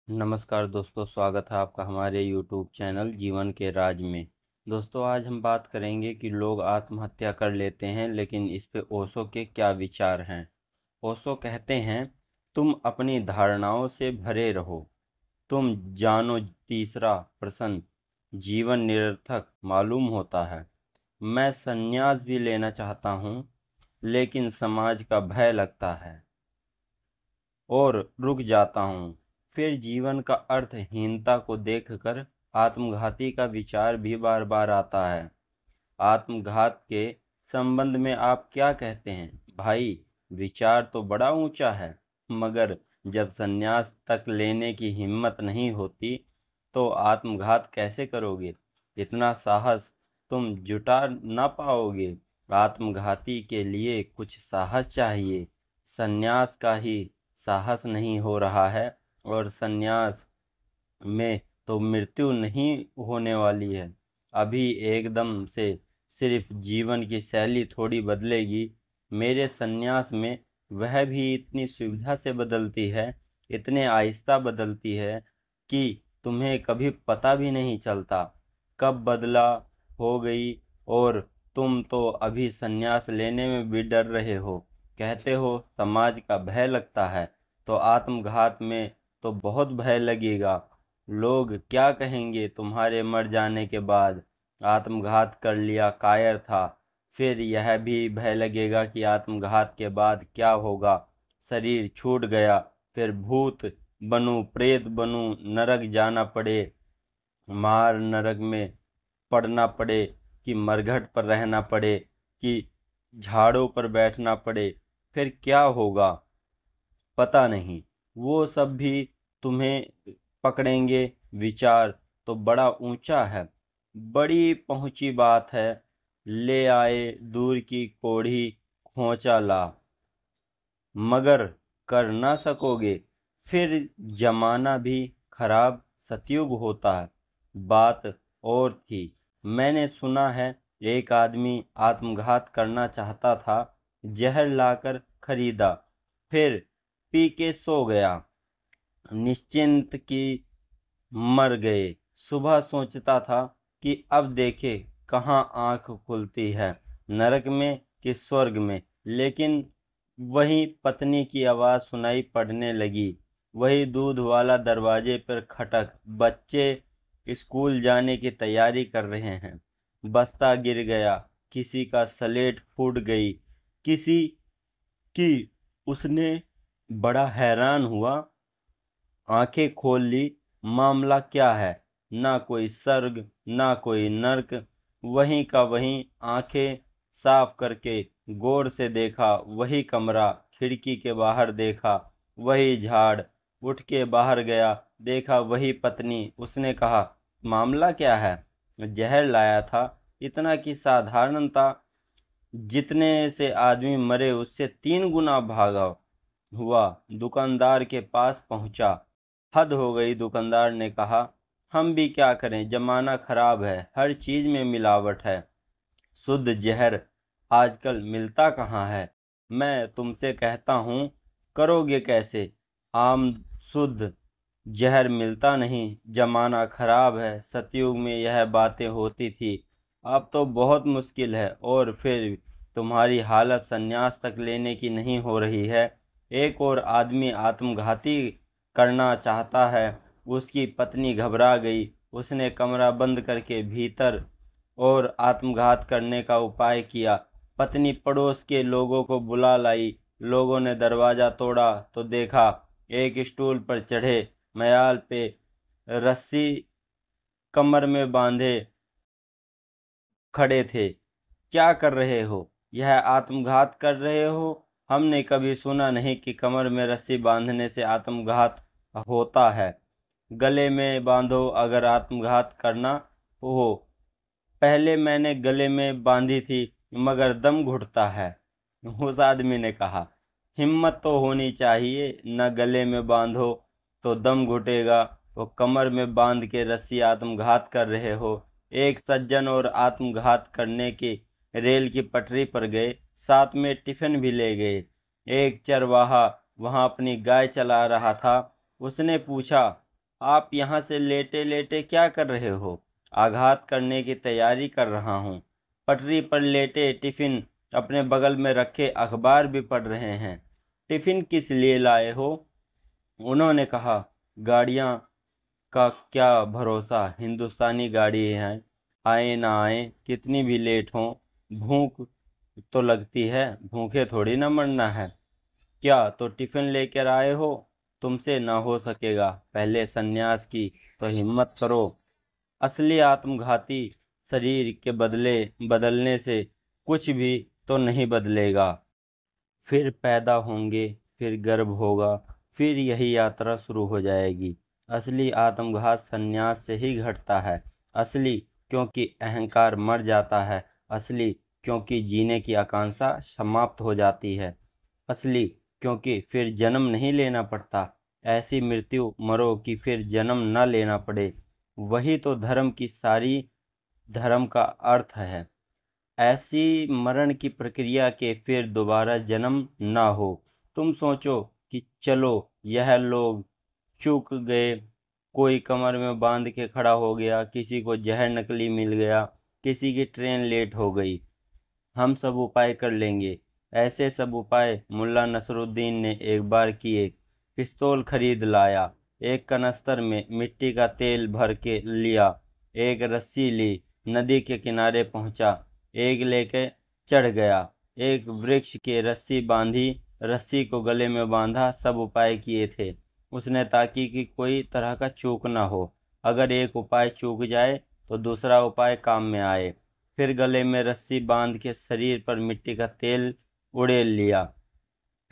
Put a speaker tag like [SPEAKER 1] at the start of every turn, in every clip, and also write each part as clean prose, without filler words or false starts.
[SPEAKER 1] नमस्कार दोस्तों, स्वागत है आपका हमारे YouTube चैनल जीवन के राज में। दोस्तों, आज हम बात करेंगे कि लोग आत्महत्या कर लेते हैं, लेकिन इस पे ओशो के क्या विचार हैं। ओशो कहते हैं, तुम अपनी धारणाओं से भरे रहो, तुम जानो। तीसरा प्रश्न, जीवन निरर्थक मालूम होता है। मैं संन्यास भी लेना चाहता हूँ, लेकिन समाज का भय लगता है और रुक जाता हूँ। फिर जीवन का अर्थहीनता को देखकर आत्मघाती का विचार भी बार बार आता है। आत्मघात के संबंध में आप क्या कहते हैं भाई? विचार तो बड़ा ऊंचा है, मगर जब संन्यास तक लेने की हिम्मत नहीं होती तो आत्मघात कैसे करोगे? इतना साहस तुम जुटा ना पाओगे। आत्मघाती के लिए कुछ साहस चाहिए। संन्यास का ही साहस नहीं हो रहा है, और संन्यास में तो मृत्यु नहीं होने वाली है। अभी एकदम से सिर्फ जीवन की शैली थोड़ी बदलेगी। मेरे संन्यास में वह भी इतनी सुविधा से बदलती है, इतने आहिस्ता बदलती है कि तुम्हें कभी पता भी नहीं चलता कब बदला हो गई। और तुम तो अभी संन्यास लेने में भी डर रहे हो। कहते हो समाज का भय लगता है, तो आत्मघात में तो बहुत भय लगेगा। लोग क्या कहेंगे तुम्हारे मर जाने के बाद? आत्मघात कर लिया, कायर था। फिर यह भी भय लगेगा कि आत्मघात के बाद क्या होगा। शरीर छूट गया, फिर भूत बनूं, प्रेत बनूं, नरक जाना पड़े, मार नरक में पड़ना पड़े, कि मरघट पर रहना पड़े, कि झाड़ों पर बैठना पड़े। फिर क्या होगा पता नहीं। वो सब भी तुम्हें पकड़ेंगे। विचार तो बड़ा ऊंचा है, बड़ी पहुंची बात है। ले आए दूर की कोढ़ी, खोचा ला, मगर कर ना सकोगे। फिर जमाना भी खराब सतयुग होता है। बात और थी, मैंने सुना है एक आदमी आत्मघात करना चाहता था, जहर लाकर खरीदा, फिर पी के सो गया, निश्चिंत की मर गए। सुबह सोचता था कि अब देखे कहाँ आंख खुलती है, नरक में कि स्वर्ग में। लेकिन वही पत्नी की आवाज़ सुनाई पड़ने लगी, वही दूध वाला दरवाजे पर खटक। बच्चे स्कूल जाने की तैयारी कर रहे हैं। बस्ता गिर गया, किसी का स्लेट फूट गई, किसी की। उसने बड़ा हैरान हुआ, आंखें खोल ली। मामला क्या है? ना कोई स्वर्ग, ना कोई नरक। वहीं का वहीं आंखें साफ करके गौर से देखा, वही कमरा, खिड़की के बाहर देखा वही झाड़। उठ के बाहर गया, देखा वही पत्नी। उसने कहा, मामला क्या है? जहर लाया था, इतना कि साधारणता जितने से आदमी मरे उससे 3 गुना भागा हुआ। दुकानदार के पास पहुंचा। हद हो गई, दुकानदार ने कहा। हम भी क्या करें, जमाना खराब है, हर चीज में मिलावट है। शुद्ध जहर आजकल मिलता कहाँ है? मैं तुमसे कहता हूँ, करोगे कैसे? आम शुद्ध जहर मिलता नहीं। जमाना खराब है, सतयुग में यह बातें होती थी, अब तो बहुत मुश्किल है। और फिर तुम्हारी हालत संन्यास तक लेने की नहीं हो रही है। एक और आदमी आत्मघाती करना चाहता है। उसकी पत्नी घबरा गई, उसने कमरा बंद करके भीतर और आत्मघात करने का उपाय किया। पत्नी पड़ोस के लोगों को बुला लाई। लोगों ने दरवाजा तोड़ा तो देखा एक स्टूल पर चढ़े, मयाल पे रस्सी कमर में बांधे खड़े थे। क्या कर रहे हो? यह आत्मघात कर रहे हो? हमने कभी सुना नहीं कि कमर में रस्सी बांधने से आत्मघात होता है। गले में बांधो अगर आत्मघात करना हो। पहले मैंने गले में बांधी थी, मगर दम घुटता है। उस आदमी ने कहा, हिम्मत तो होनी चाहिए, न गले में बांधो तो दम घुटेगा, वो कमर में बांध के रस्सी आत्मघात कर रहे हो। एक सज्जन और आत्मघात करने की रेल की पटरी पर गए, साथ में टिफिन भी ले गए। एक चरवाहा वहां अपनी गाय चला रहा था। उसने पूछा, आप यहाँ से लेटे लेटे क्या कर रहे हो? आघात करने की तैयारी कर रहा हूँ। पटरी पर लेटे टिफिन अपने बगल में रखे अखबार भी पढ़ रहे हैं। टिफिन किस लिए लाए हो? उन्होंने कहा, गाड़ियाँ का क्या भरोसा, हिंदुस्तानी गाड़ी है, आए ना आए, कितनी भी लेट हो, भूख तो लगती है, भूखे थोड़ी ना मरना है। क्या तो टिफिन लेकर आए हो? तुमसे ना हो सकेगा, पहले सन्यास की तो हिम्मत करो। असली आत्मघाती शरीर के बदलने से कुछ भी तो नहीं बदलेगा। फिर पैदा होंगे, फिर गर्भ होगा, फिर यही यात्रा शुरू हो जाएगी। असली आत्मघात संन्यास से ही घटता है। असली क्योंकि अहंकार मर जाता है। असली क्योंकि जीने की आकांक्षा समाप्त हो जाती है। असली क्योंकि फिर जन्म नहीं लेना पड़ता। ऐसी मृत्यु मरो कि फिर जन्म न लेना पड़े। वही तो धर्म का अर्थ है। ऐसी मरण की प्रक्रिया के फिर दोबारा जन्म ना हो। तुम सोचो कि चलो यह लोग चूक गए, कोई कमर में बांध के खड़ा हो गया, किसी को जहर नकली मिल गया, किसी की ट्रेन लेट हो गई, हम सब उपाय कर लेंगे। ऐसे सब उपाय मुल्ला नसरुद्दीन ने एक बार किए। पिस्तौल खरीद लाया, एक कनस्तर में मिट्टी का तेल भर के लिया, एक रस्सी ली, नदी के किनारे पहुंचा, एक लेके चढ़ गया, एक वृक्ष की रस्सी बांधी, रस्सी को गले में बांधा, सब उपाय किए थे उसने ताकि कि कोई तरह का चूक न हो। अगर एक उपाय चूक जाए तो दूसरा उपाय काम में आए। फिर गले में रस्सी बांध के शरीर पर मिट्टी का तेल उड़ेल लिया,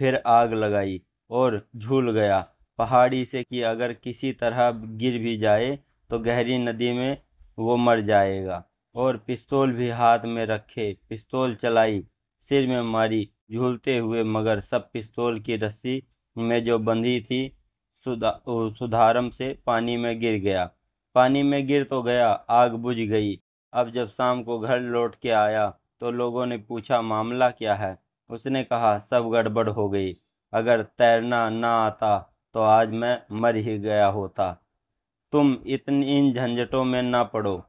[SPEAKER 1] फिर आग लगाई और झूल गया पहाड़ी से कि अगर किसी तरह गिर भी जाए तो गहरी नदी में वो मर जाएगा। और पिस्तौल भी हाथ में रखे पिस्तौल चलाई, सिर में मारी झूलते हुए, मगर सब पिस्तौल की रस्सी में जो बंधी थी सुधारम से पानी में गिर गया। पानी में गिर तो गया, आग बुझ गई। अब जब शाम को घर लौट के आया तो लोगों ने पूछा, मामला क्या है? उसने कहा, सब गड़बड़ हो गई। अगर तैरना ना आता तो आज मैं मर ही गया होता। तुम इतनी इन झंझटों में ना पड़ो।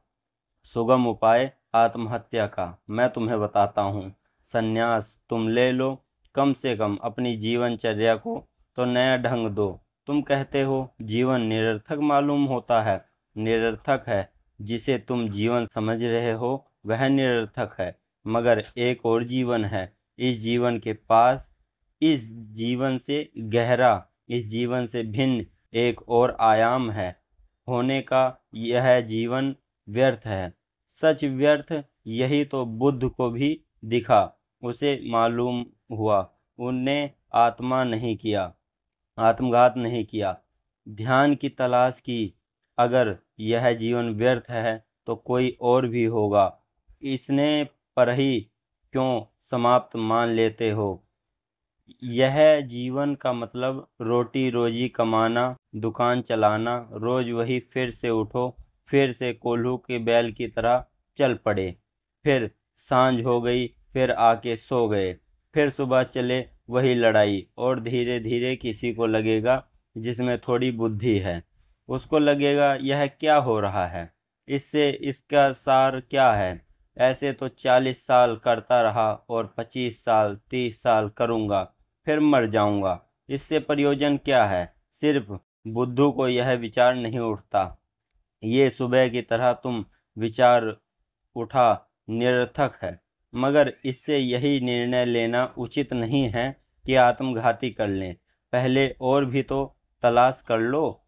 [SPEAKER 1] सुगम उपाय आत्महत्या का मैं तुम्हें बताता हूँ। संन्यास तुम ले लो, कम से कम अपनी जीवनचर्या को तो नया ढंग दो। तुम कहते हो जीवन निरर्थक मालूम होता है। निरर्थक है, जिसे तुम जीवन समझ रहे हो वह निरर्थक है। मगर एक और जीवन है, इस जीवन के पास, इस जीवन से गहरा, इस जीवन से भिन्न एक और आयाम है होने का। यह जीवन व्यर्थ है, सच व्यर्थ। यही तो बुद्ध को भी दिखा, उसे मालूम हुआ। उनने आत्मा नहीं किया, आत्मघात नहीं किया, ध्यान की तलाश की। अगर यह जीवन व्यर्थ है तो कोई और भी होगा, इसने पर ही क्यों समाप्त मान लेते हो? यह जीवन का मतलब रोटी रोजी कमाना, दुकान चलाना, रोज वही, फिर से उठो, फिर से कोल्हू के बैल की तरह चल पड़े, फिर सांझ हो गई, फिर आके सो गए, फिर सुबह चले वही लड़ाई। और धीरे धीरे किसी को लगेगा जिसमें थोड़ी बुद्धि है, उसको लगेगा यह क्या हो रहा है, इससे इसका सार क्या है। ऐसे तो 40 साल करता रहा और 25 साल 30 साल करूँगा, फिर मर जाऊंगा, इससे प्रयोजन क्या है? सिर्फ बुद्धू को यह विचार नहीं उठता। ये सुबह की तरह तुम विचार उठा निरर्थक है, मगर इससे यही निर्णय लेना उचित नहीं है कि आत्मघाती कर लें। पहले और भी तो तलाश कर लो,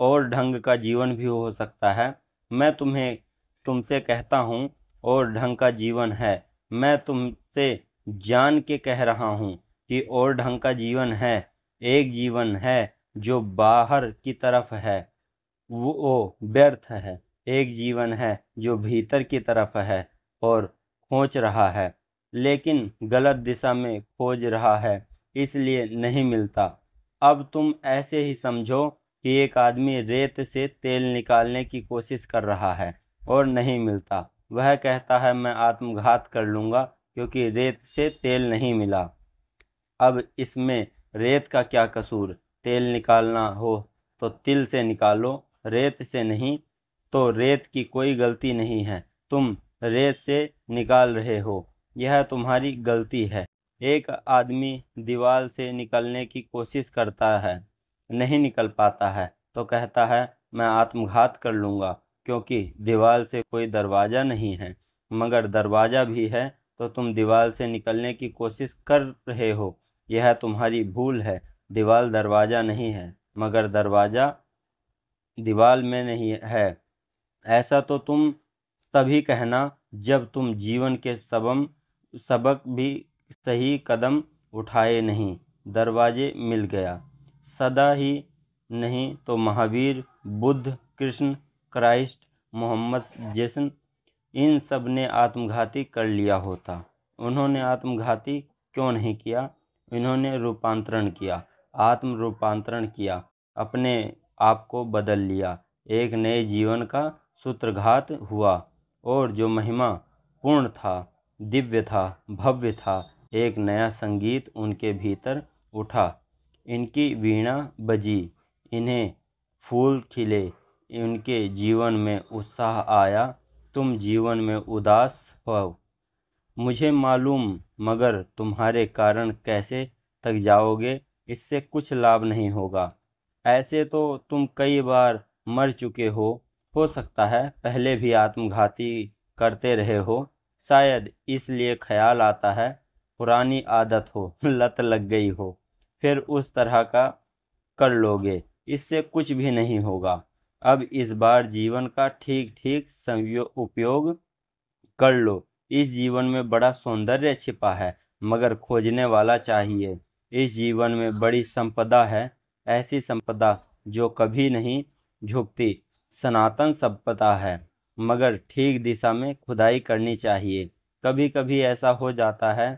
[SPEAKER 1] और ढंग का जीवन भी हो सकता है। मैं तुमसे कहता हूँ और ढंग का जीवन है। मैं तुमसे जान के कह रहा हूँ कि और ढंग का जीवन है। एक जीवन है जो बाहर की तरफ है, वो व्यर्थ है। एक जीवन है जो भीतर की तरफ है और खोज रहा है, लेकिन गलत दिशा में खोज रहा है, इसलिए नहीं मिलता। अब तुम ऐसे ही समझो कि एक आदमी रेत से तेल निकालने की कोशिश कर रहा है और नहीं मिलता। वह कहता है मैं आत्मघात कर लूँगा क्योंकि रेत से तेल नहीं मिला। अब इसमें रेत का क्या कसूर? तेल निकालना हो तो तिल से निकालो, रेत से नहीं। तो रेत की कोई गलती नहीं है, तुम रेत से निकाल रहे हो, यह तुम्हारी गलती है। एक आदमी दीवार से निकलने की कोशिश करता है, नहीं निकल पाता है, तो कहता है मैं आत्मघात कर लूँगा, क्योंकि दीवार से कोई दरवाज़ा नहीं है। मगर दरवाज़ा भी है, तो तुम दीवार से निकलने की कोशिश कर रहे हो, यह तुम्हारी भूल है। दीवार दरवाज़ा नहीं है, मगर दरवाज़ा दीवार में नहीं है। ऐसा तो तुम तभी कहना जब तुम जीवन के सबक भी सही कदम उठाए नहीं। दरवाजे मिल गया, सदा ही नहीं तो महावीर, बुद्ध, कृष्ण, क्राइस्ट, मोहम्मद जैसन इन सब ने आत्मघाती कर लिया होता। उन्होंने आत्मघाती क्यों नहीं किया? इन्होंने रूपांतरण किया, आत्म रूपांतरण किया, अपने आप को बदल लिया, एक नए जीवन का सूत्रघात हुआ। और जो महिमा पूर्ण था, दिव्य था, भव्य था, एक नया संगीत उनके भीतर उठा। इनकी वीणा बजी, इन्हें फूल खिले, उनके जीवन में उत्साह आया। तुम जीवन में उदास हो, मुझे मालूम, मगर तुम्हारे कारण कैसे तक जाओगे, इससे कुछ लाभ नहीं होगा। ऐसे तो तुम कई बार मर चुके हो सकता है पहले भी आत्मघाती करते रहे हो। शायद इसलिए ख्याल आता है, पुरानी आदत हो, लत लग गई हो, फिर उस तरह का कर लोगे, इससे कुछ भी नहीं होगा। अब इस बार जीवन का ठीक ठीक उपयोग कर लो। इस जीवन में बड़ा सौंदर्य छिपा है, मगर खोजने वाला चाहिए। इस जीवन में बड़ी संपदा है, ऐसी संपदा जो कभी नहीं झुकती, सनातन संपदा है, मगर ठीक दिशा में खुदाई करनी चाहिए। कभी कभी ऐसा हो जाता है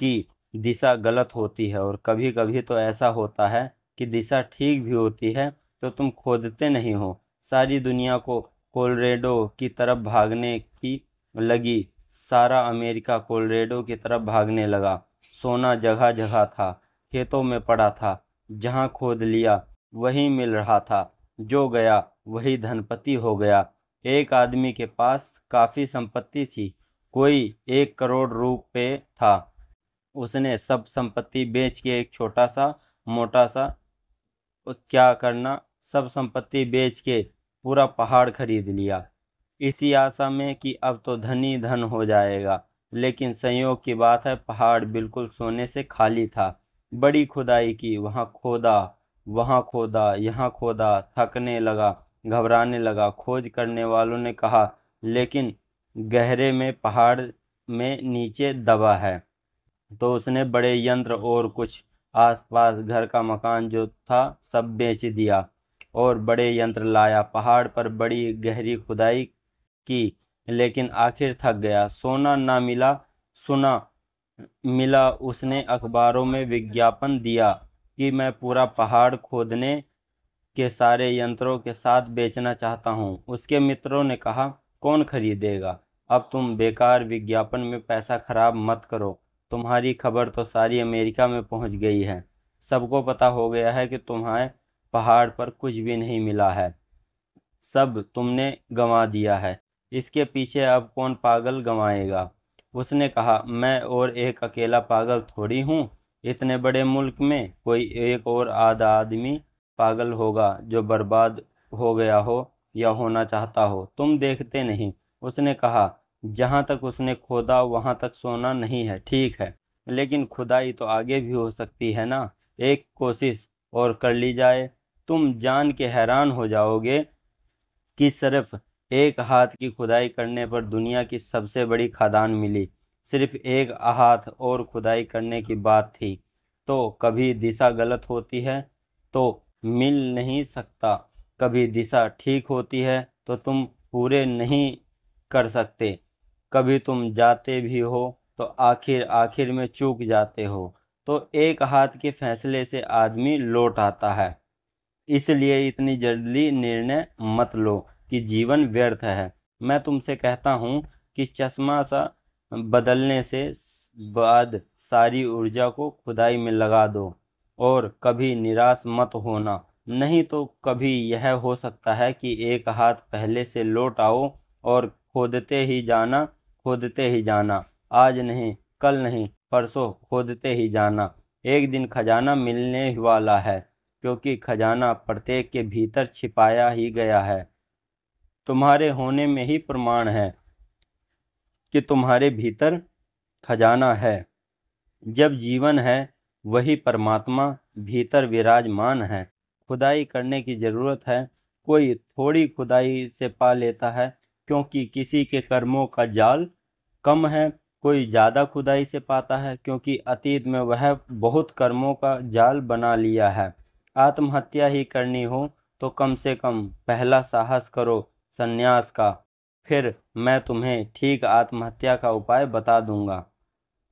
[SPEAKER 1] कि दिशा गलत होती है, और कभी कभी तो ऐसा होता है कि दिशा ठीक भी होती है, तो तुम खोदते नहीं हो। सारी दुनिया को कोलोरेडो की तरफ भागने की लगी, सारा अमेरिका कोलोरेडो की तरफ भागने लगा। सोना जगह जगह था, खेतों में पड़ा था, जहाँ खोद लिया वहीं मिल रहा था। जो गया वही धनपति हो गया। एक आदमी के पास काफी संपत्ति थी, कोई 1 करोड़ रुपए था। उसने सब संपत्ति बेच के एक छोटा सा मोटा सा क्या करना, सब संपत्ति बेच के पूरा पहाड़ खरीद लिया, इसी आशा में कि अब तो धनी धन हो जाएगा। लेकिन संयोग की बात है, पहाड़ बिल्कुल सोने से खाली था। बड़ी खुदाई की, वहाँ खोदा, यहाँ खोदा, थकने लगा, घबराने लगा। खोज करने वालों ने कहा, लेकिन गहरे में पहाड़ में नीचे दबा है। तो उसने बड़े यंत्र और कुछ आसपास घर का मकान जो था सब बेच दिया, और बड़े यंत्र लाया, पहाड़ पर बड़ी गहरी खुदाई की, लेकिन आखिर थक गया। सोना ना मिला, सुना मिला। उसने अखबारों में विज्ञापन दिया कि मैं पूरा पहाड़ खोदने के सारे यंत्रों के साथ बेचना चाहता हूँ। उसके मित्रों ने कहा, कौन खरीदेगा? अब तुम बेकार विज्ञापन में पैसा खराब मत करो। तुम्हारी खबर तो सारी अमेरिका में पहुंच गई है, सबको पता हो गया है कि तुम्हारे पहाड़ पर कुछ भी नहीं मिला है, सब तुमने गंवा दिया है। इसके पीछे अब कौन पागल गंवाएगा? उसने कहा, मैं और एक अकेला पागल थोड़ी हूँ। इतने बड़े मुल्क में कोई एक और आधा आदमी पागल होगा जो बर्बाद हो गया हो या होना चाहता हो। तुम देखते नहीं। उसने कहा, जहाँ तक उसने खोदा वहाँ तक सोना नहीं है, ठीक है, लेकिन खुदाई तो आगे भी हो सकती है ना। एक कोशिश और कर ली जाए। तुम जान के हैरान हो जाओगे कि सिर्फ एक हाथ की खुदाई करने पर दुनिया की सबसे बड़ी खदान मिली। सिर्फ एक हाथ और खुदाई करने की बात थी। तो कभी दिशा गलत होती है तो मिल नहीं सकता, कभी दिशा ठीक होती है तो तुम पूरे नहीं कर सकते, कभी तुम जाते भी हो तो आखिर आखिर में चूक जाते हो। तो एक हाथ के फैसले से आदमी लौट आता है। इसलिए इतनी जल्दी निर्णय मत लो कि जीवन व्यर्थ है। मैं तुमसे कहता हूँ कि चश्मा सा बदलने से बाद सारी ऊर्जा को खुदाई में लगा दो, और कभी निराश मत होना। नहीं तो कभी यह हो सकता है कि एक हाथ पहले से लौट आओ और खोदते ही जाना, आज नहीं, कल नहीं, परसों खोदते ही जाना। एक दिन खजाना मिलने ही वाला है, क्योंकि खजाना प्रत्येक के भीतर छिपाया ही गया है। तुम्हारे होने में ही प्रमाण है कि तुम्हारे भीतर खजाना है। जब जीवन है, वही परमात्मा भीतर विराजमान है। खुदाई करने की जरूरत है। कोई थोड़ी खुदाई से पा लेता है, क्योंकि किसी के कर्मों का जाल कम है। कोई ज्यादा खुदाई से पाता है, क्योंकि अतीत में वह बहुत कर्मों का जाल बना लिया है। आत्महत्या ही करनी हो तो कम से कम पहला साहस करो संन्यास का, फिर मैं तुम्हें ठीक आत्महत्या का उपाय बता दूंगा।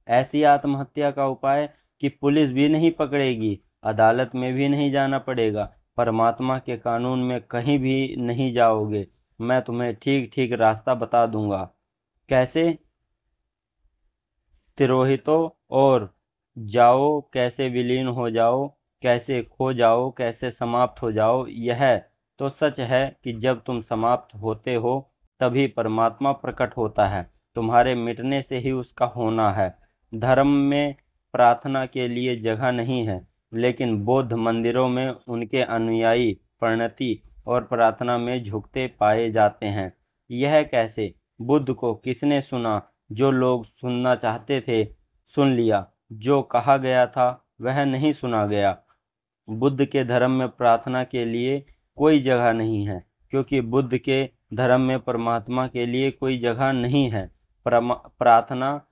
[SPEAKER 1] ऐसी आत्महत्या का उपाय कि पुलिस भी नहीं पकड़ेगी, अदालत में भी नहीं जाना पड़ेगा, परमात्मा के कानून में कहीं भी नहीं जाओगे। मैं तुम्हें ठीक ठीक रास्ता बता दूंगा। कैसे तिरोहितो और जाओ, कैसे विलीन हो जाओ, कैसे खो जाओ, कैसे समाप्त हो जाओ। यह तो सच है कि जब तुम समाप्त होते हो तभी परमात्मा प्रकट होता है। तुम्हारे मिटने से ही उसका होना है। धर्म में प्रार्थना के लिए जगह नहीं है, लेकिन बौद्ध मंदिरों में उनके अनुयायी प्रणति और प्रार्थना में झुकते पाए जाते हैं। यह कैसे? बुद्ध को किसने सुना? जो लोग सुनना चाहते थे सुन लिया, जो कहा गया था वह नहीं सुना गया। बुद्ध के धर्म में प्रार्थना के लिए कोई जगह नहीं है, क्योंकि बुद्ध के धर्म में परमात्मा के लिए कोई जगह नहीं है। प्रार्थना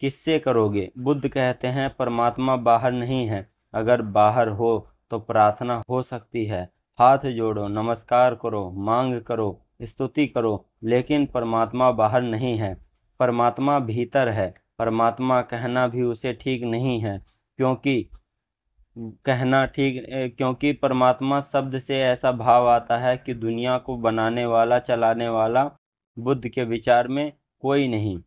[SPEAKER 1] किससे करोगे? बुद्ध कहते हैं परमात्मा बाहर नहीं है। अगर बाहर हो तो प्रार्थना हो सकती है। हाथ जोड़ो, नमस्कार करो, मांग करो, स्तुति करो, लेकिन परमात्मा बाहर नहीं है। परमात्मा भीतर है। परमात्मा कहना भी उसे ठीक नहीं है, क्योंकि परमात्मा शब्द से ऐसा भाव आता है कि दुनिया को बनाने वाला, चलाने वाला बुद्ध के विचार में कोई नहीं,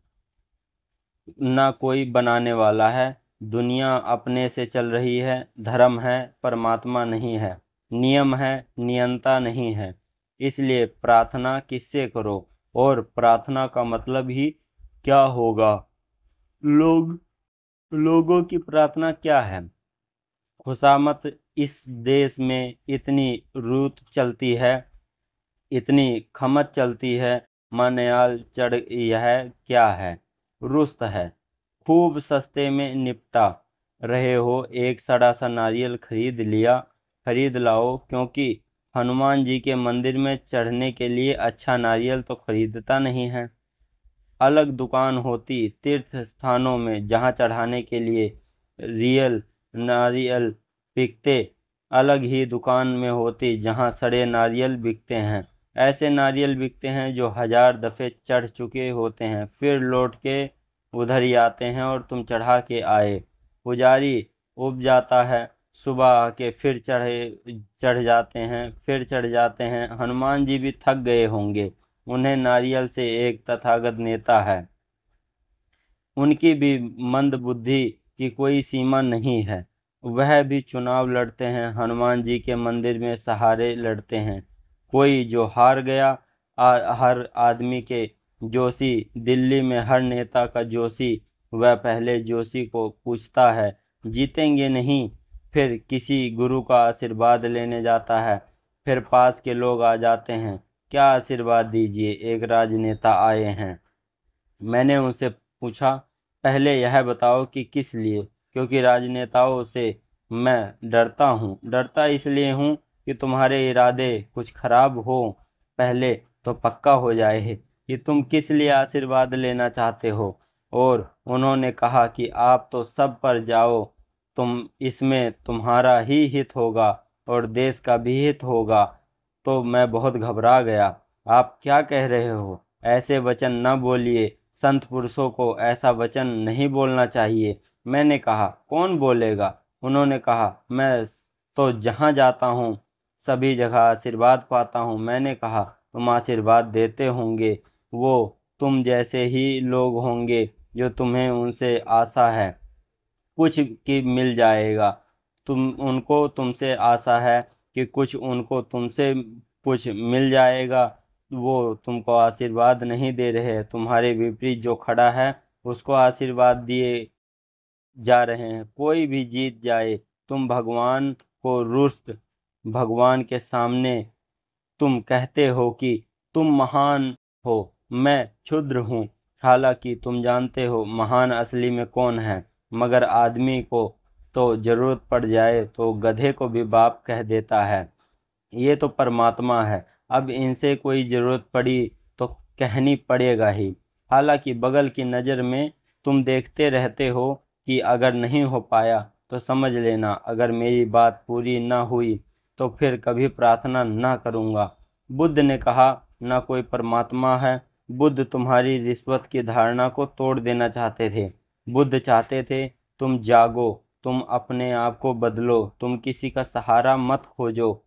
[SPEAKER 1] ना कोई बनाने वाला है। दुनिया अपने से चल रही है। धर्म है, परमात्मा नहीं है। नियम है, नियंता नहीं है। इसलिए प्रार्थना किससे करो और प्रार्थना का मतलब ही क्या होगा? लोग लोगों की प्रार्थना क्या है? खुशामत इस देश में इतनी रूत चलती है, इतनी खमत चलती है, मनयाल चढ़, यह क्या है? रुस्त है। खूब सस्ते में निपटा रहे हो, एक सड़ा सा नारियल खरीद लाओ, क्योंकि हनुमान जी के मंदिर में चढ़ने के लिए अच्छा नारियल तो खरीदता नहीं है। अलग दुकान होती तीर्थ स्थानों में, जहाँ चढ़ाने के लिए रियल नारियल बिकते, अलग ही दुकान में होती जहाँ सड़े नारियल बिकते हैं। ऐसे नारियल बिकते हैं जो 1000 दफे चढ़ चुके होते हैं, फिर लौट के उधर ही आते हैं और तुम चढ़ा के आए। पुजारी उब जाता है, सुबह आके फिर चढ़ जाते हैं, फिर चढ़ जाते हैं। हनुमान जी भी थक गए होंगे। उन्हें नारियल से एक तथागत नेता है, उनकी भी मंद बुद्धि की कोई सीमा नहीं है। वह भी चुनाव लड़ते हैं, हनुमान जी के मंदिर में सहारे लड़ते हैं। कोई जो हार गया, हर आदमी के जोशी, दिल्ली में हर नेता का जोशी, वह पहले जोशी को पूछता है जीतेंगे नहीं, फिर किसी गुरु का आशीर्वाद लेने जाता है, फिर पास के लोग आ जाते हैं, क्या आशीर्वाद दीजिए, एक राजनेता आए हैं। मैंने उनसे पूछा, पहले यह बताओ कि किस लिए? क्योंकि राजनेताओं से मैं डरता हूँ। डरता इसलिए हूँ कि तुम्हारे इरादे कुछ खराब हो, पहले तो पक्का हो जाए कि तुम किस लिए आशीर्वाद लेना चाहते हो। और उन्होंने कहा कि आप तो सब पर जाओ, इसमें तुम्हारा ही हित होगा और देश का भी हित होगा। तो मैं बहुत घबरा गया। आप क्या कह रहे हो? ऐसे वचन न बोलिए, संत पुरुषों को ऐसा वचन नहीं बोलना चाहिए। मैंने कहा, कौन बोलेगा? उन्होंने कहा, मैं तो जहाँ जाता हूँ सभी जगह आशीर्वाद पाता हूँ। मैंने कहा, तुम आशीर्वाद देते होंगे, वो तुम जैसे ही लोग होंगे जो तुम्हें उनसे आशा है कुछ की मिल जाएगा। तुमसे आशा है कि कुछ उनको तुमसे कुछ मिल जाएगा, वो तुमको आशीर्वाद नहीं दे रहे हैं। तुम्हारे विपरीत जो खड़ा है उसको आशीर्वाद दिए जा रहे हैं। कोई भी जीत जाए, तुम भगवान को रुष्ट, भगवान के सामने तुम कहते हो कि तुम महान हो, मैं क्षुद्र हूँ। हालांकि तुम जानते हो महान असली में कौन है। मगर आदमी को तो जरूरत पड़ जाए तो गधे को भी बाप कह देता है। ये तो परमात्मा है। अब इनसे कोई जरूरत पड़ी तो कहनी पड़ेगा ही। हालांकि बगल की नज़र में तुम देखते रहते हो कि अगर नहीं हो पाया तो समझ लेना, अगर मेरी बात पूरी न हुई तो फिर कभी प्रार्थना न करूँगा। बुद्ध ने कहा, न कोई परमात्मा है। बुद्ध तुम्हारी रिश्वत की धारणा को तोड़ देना चाहते थे। बुद्ध चाहते थे तुम जागो, तुम अपने आप को बदलो, तुम किसी का सहारा मत खोजो।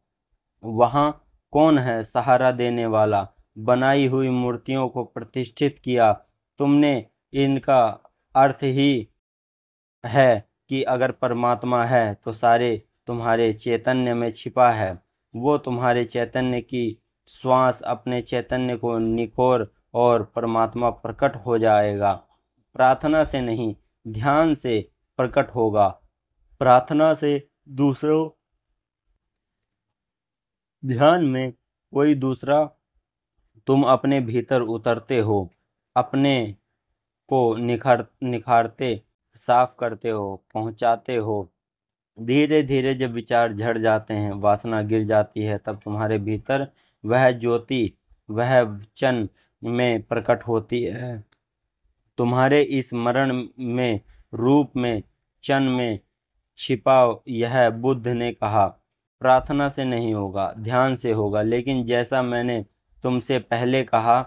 [SPEAKER 1] वहाँ कौन है सहारा देने वाला? बनाई हुई मूर्तियों को प्रतिष्ठित किया तुमने। इनका अर्थ ही है कि अगर परमात्मा है तो सारे तुम्हारे चैतन्य में छिपा है। वो तुम्हारे चैतन्य की श्वास अपने चैतन्य को निखोर और परमात्मा प्रकट हो जाएगा। प्रार्थना से नहीं, ध्यान से प्रकट होगा। प्रार्थना से दूसरों, ध्यान में कोई दूसरा, तुम अपने भीतर उतरते हो, अपने को निखारते, साफ करते हो, पहुंचाते हो। धीरे धीरे जब विचार झड़ जाते हैं, वासना गिर जाती है, तब तुम्हारे भीतर वह ज्योति, वह वचन में प्रकट होती है। तुम्हारे इस मरण में, रूप में, क्षण में छिपा यह बुद्ध ने कहा। प्रार्थना से नहीं होगा, ध्यान से होगा। लेकिन जैसा मैंने तुमसे पहले कहा,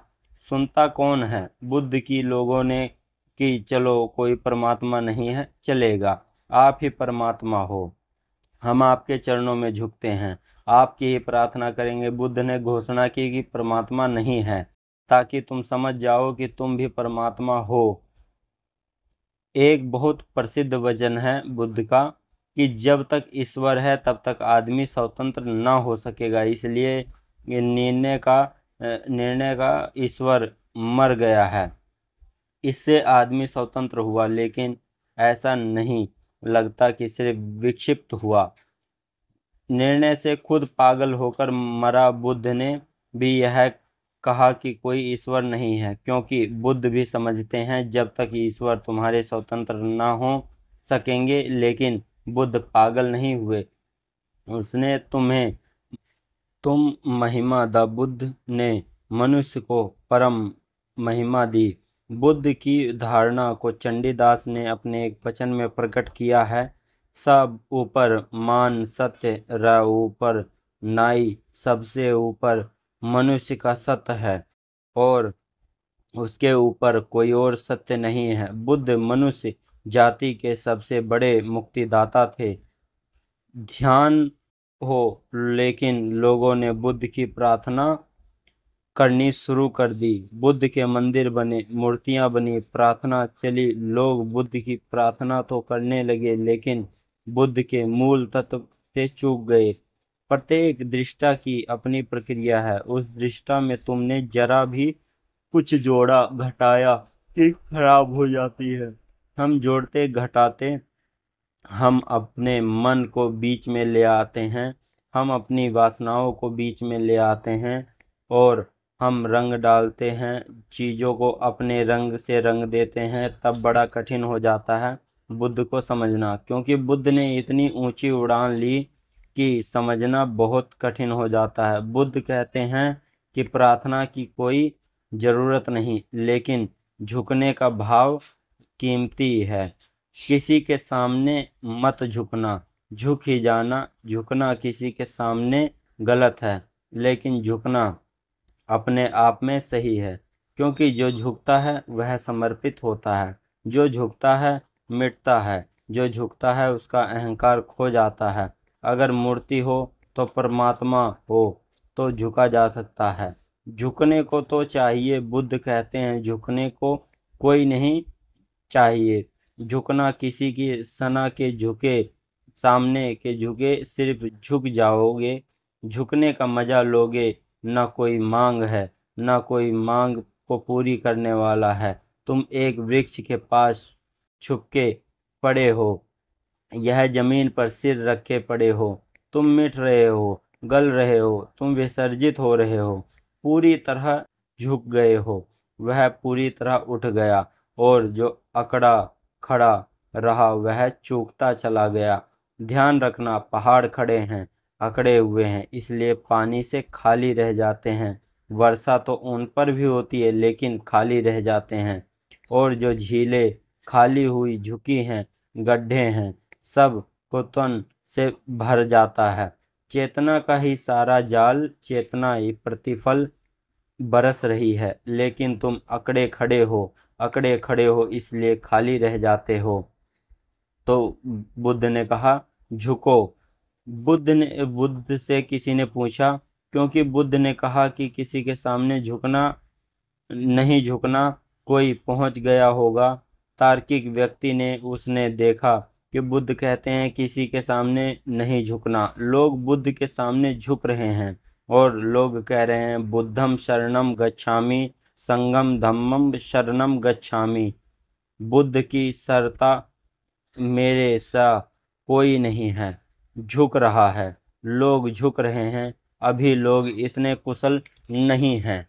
[SPEAKER 1] सुनता कौन है? बुद्ध की लोगों ने कि चलो कोई परमात्मा नहीं है, चलेगा, आप ही परमात्मा हो, हम आपके चरणों में झुकते हैं, आपकी ही प्रार्थना करेंगे। बुद्ध ने घोषणा की कि परमात्मा नहीं है, ताकि तुम समझ जाओ कि तुम भी परमात्मा हो। एक बहुत प्रसिद्ध वचन है बुद्ध का कि जब तक ईश्वर है तब तक आदमी स्वतंत्र न हो सकेगा। इसलिए ये निर्णय का ईश्वर मर गया है, इससे आदमी स्वतंत्र हुआ। लेकिन ऐसा नहीं लगता कि सिर्फ विक्षिप्त हुआ। निर्णय से खुद पागल होकर मरा। बुद्ध ने भी यह कहा कि कोई ईश्वर नहीं है, क्योंकि बुद्ध भी समझते हैं जब तक ईश्वर तुम्हारे स्वतंत्र ना हो सकेंगे। लेकिन बुद्ध पागल नहीं हुए, उसने तुम महिमा दा। बुद्ध ने मनुष्य को परम महिमा दी। बुद्ध की धारणा को चंडीदास ने अपने एक वचन में प्रकट किया है। सब ऊपर मान सत्य र ऊपर नाई, सबसे ऊपर मनुष्य का सत्य है और उसके ऊपर कोई और सत्य नहीं है। बुद्ध मनुष्य जाति के सबसे बड़े मुक्तिदाता थे। ध्यान हो, लेकिन लोगों ने बुद्ध की प्रार्थना करनी शुरू कर दी। बुद्ध के मंदिर बने, मूर्तियां बनी, प्रार्थना चली। लोग बुद्ध की प्रार्थना तो करने लगे, लेकिन बुद्ध के मूल तत्व से चूक गए। प्रत्येक दृष्टा की अपनी प्रक्रिया है। उस दृष्टा में तुमने जरा भी कुछ जोड़ा घटाया कि खराब हो जाती है। हम जोड़ते घटाते, हम अपने मन को बीच में ले आते हैं, हम अपनी वासनाओं को बीच में ले आते हैं और हम रंग डालते हैं, चीज़ों को अपने रंग से रंग देते हैं। तब बड़ा कठिन हो जाता है बुद्ध को समझना, क्योंकि बुद्ध ने इतनी ऊंची उड़ान ली कि समझना बहुत कठिन हो जाता है। बुद्ध कहते हैं कि प्रार्थना की कोई ज़रूरत नहीं, लेकिन झुकने का भाव कीमती है। किसी के सामने मत झुकना, झुक ही जाना। झुकना किसी के सामने गलत है, लेकिन झुकना अपने आप में सही है, क्योंकि जो झुकता है वह समर्पित होता है। जो झुकता है मिटता है, जो झुकता है उसका अहंकार खो जाता है। अगर मूर्ति हो तो परमात्मा हो तो झुका जा सकता है। झुकने को तो चाहिए, बुद्ध कहते हैं झुकने को कोई नहीं चाहिए। झुकना किसी की सना के झुके सामने के झुके सिर्फ झुक जाओगे, झुकने का मजा लोगे। न कोई मांग है, न कोई मांग को पूरी करने वाला है। तुम एक वृक्ष के पास छुपके पड़े हो, यह जमीन पर सिर रखे पड़े हो। तुम मिट रहे हो, गल रहे हो, तुम विसर्जित हो रहे हो, पूरी तरह झुक गए हो। वह पूरी तरह उठ गया और जो अकड़ा खड़ा रहा वह चूकता चला गया। ध्यान रखना, पहाड़ खड़े हैं, अकड़े हुए हैं, इसलिए पानी से खाली रह जाते हैं। वर्षा तो उन पर भी होती है लेकिन खाली रह जाते हैं। और जो झीलें खाली हुई झुकी हैं, गड्ढे हैं, सब कुतन से भर जाता है। चेतना का ही सारा जाल, चेतना ही प्रतिफल बरस रही है, लेकिन तुम अकड़े खड़े हो इसलिए खाली रह जाते हो। तो बुद्ध ने कहा, झुको। बुद्ध से किसी ने पूछा, क्योंकि बुद्ध ने कहा कि किसी के सामने नहीं झुकना, कोई पहुंच गया होगा। तार्किक व्यक्ति ने उसने देखा कि बुद्ध कहते हैं किसी के सामने नहीं झुकना। लोग बुद्ध के सामने झुक रहे हैं और लोग कह रहे हैं, बुद्धम शरणम गच्छामि, संगम धम्मम शरणम गच्छामि। बुद्ध की सरता मेरे सा कोई नहीं है। झुक रहा है, लोग झुक रहे हैं। अभी लोग इतने कुशल नहीं हैं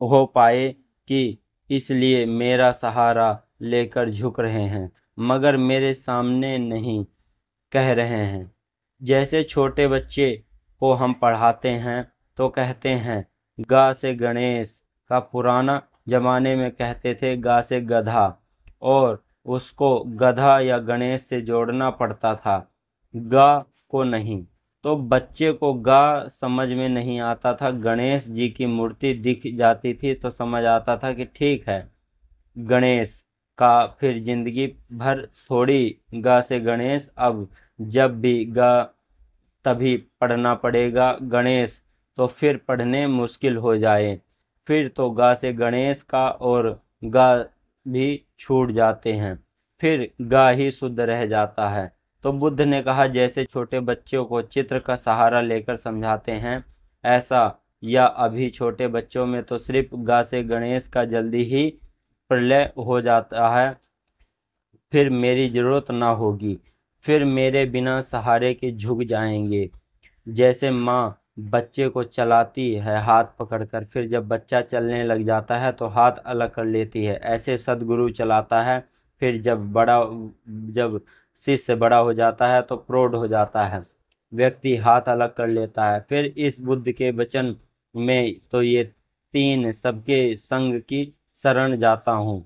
[SPEAKER 1] हो पाए कि इसलिए मेरा सहारा लेकर झुक रहे हैं, मगर मेरे सामने नहीं कह रहे हैं। जैसे छोटे बच्चे को हम पढ़ाते हैं तो कहते हैं गा से गणेश, का पुराना जमाने में कहते थे गा से गधा, और उसको गधा या गणेश से जोड़ना पड़ता था, गा को नहीं। तो बच्चे को गा समझ में नहीं आता था, गणेश जी की मूर्ति दिख जाती थी तो समझ आता था कि ठीक है गणेश का। फिर जिंदगी भर थोड़ी गा से गणेश, अब जब भी गा तभी पढ़ना पड़ेगा गणेश, तो फिर पढ़ने मुश्किल हो जाए। फिर तो गा से गणेश का और गा भी छूट जाते हैं, फिर गा ही शुद्ध रह जाता है। तो बुद्ध ने कहा, जैसे छोटे बच्चों को चित्र का सहारा लेकर समझाते हैं, ऐसा या अभी छोटे बच्चों में तो सिर्फ गा से गणेश का जल्दी ही प्रलय हो जाता है, फिर मेरी जरूरत ना होगी, फिर मेरे बिना सहारे के झुक जाएंगे। जैसे माँ बच्चे को चलाती है हाथ पकड़कर, फिर जब बच्चा चलने लग जाता है तो हाथ अलग कर लेती है, ऐसे सद्गुरु चलाता है। फिर जब शिष्य बड़ा हो जाता है तो प्रौढ़ हो जाता है, व्यक्ति हाथ अलग कर लेता है। फिर इस बुद्ध के वचन में तो ये तीन सबके संग की शरण जाता हूँ।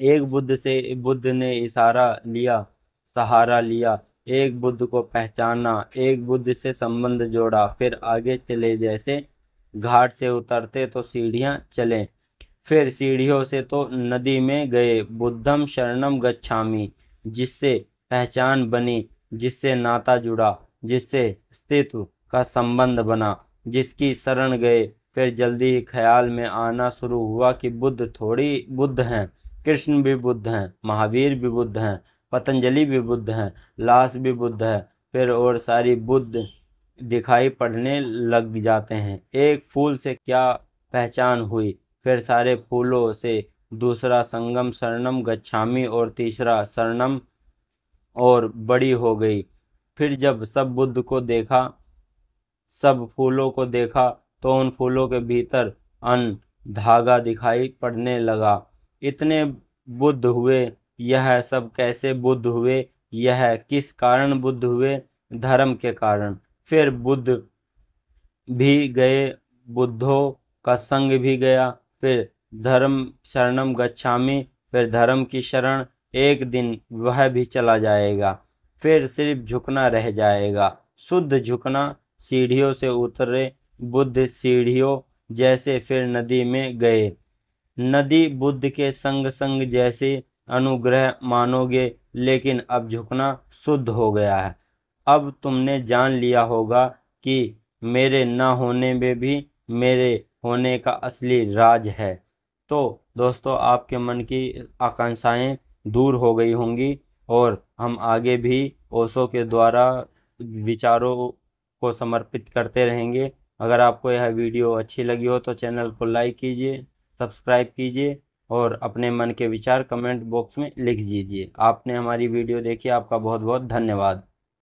[SPEAKER 1] एक बुद्ध ने सहारा लिया, एक बुद्ध को पहचाना, एक बुद्ध से संबंध जोड़ा, फिर आगे चले। जैसे घाट से उतरते तो सीढ़ियां चले, फिर सीढ़ियों से तो नदी में गए। बुद्धम शरणम गच्छामि, जिससे पहचान बनी, जिससे नाता जुड़ा, जिससे अस्तित्व का संबंध बना, जिसकी शरण गए, फिर जल्दी ही ख्याल में आना शुरू हुआ कि बुद्ध थोड़ी बुद्ध हैं, कृष्ण भी बुद्ध हैं, महावीर भी बुद्ध हैं, पतंजलि भी बुद्ध हैं, लास भी बुद्ध है। फिर और सारी बुद्ध दिखाई पड़ने लग जाते हैं। एक फूल से क्या पहचान हुई, फिर सारे फूलों से दूसरा संगम शरणम गच्छामि और तीसरा शरणम और बड़ी हो गई। फिर जब सब फूलों को देखा तो उन फूलों के भीतर अन्न धागा दिखाई पड़ने लगा। इतने बुद्ध हुए, यह सब कैसे बुद्ध हुए, यह किस कारण बुद्ध हुए? धर्म के कारण। फिर बुद्ध भी गए, बुद्धों का संग भी गया, फिर धर्म शरणम गच्छामि, फिर धर्म की शरण। एक दिन वह भी चला जाएगा, फिर सिर्फ झुकना रह जाएगा, शुद्ध झुकना। सीढ़ियों से उतरे बुद्ध सीढ़ियों जैसे, फिर नदी में गए। नदी बुद्ध के संग संग जैसे अनुग्रह मानोगे, लेकिन अब झुकना शुद्ध हो गया है। अब तुमने जान लिया होगा कि मेरे न होने में भी मेरे होने का असली राज है। तो दोस्तों, आपके मन की आकांक्षाएं दूर हो गई होंगी और हम आगे भी ओशो के द्वारा विचारों को समर्पित करते रहेंगे। अगर आपको यह वीडियो अच्छी लगी हो तो चैनल को लाइक कीजिए, सब्सक्राइब कीजिए और अपने मन के विचार कमेंट बॉक्स में लिख दीजिए। आपने हमारी वीडियो देखी, आपका बहुत बहुत धन्यवाद।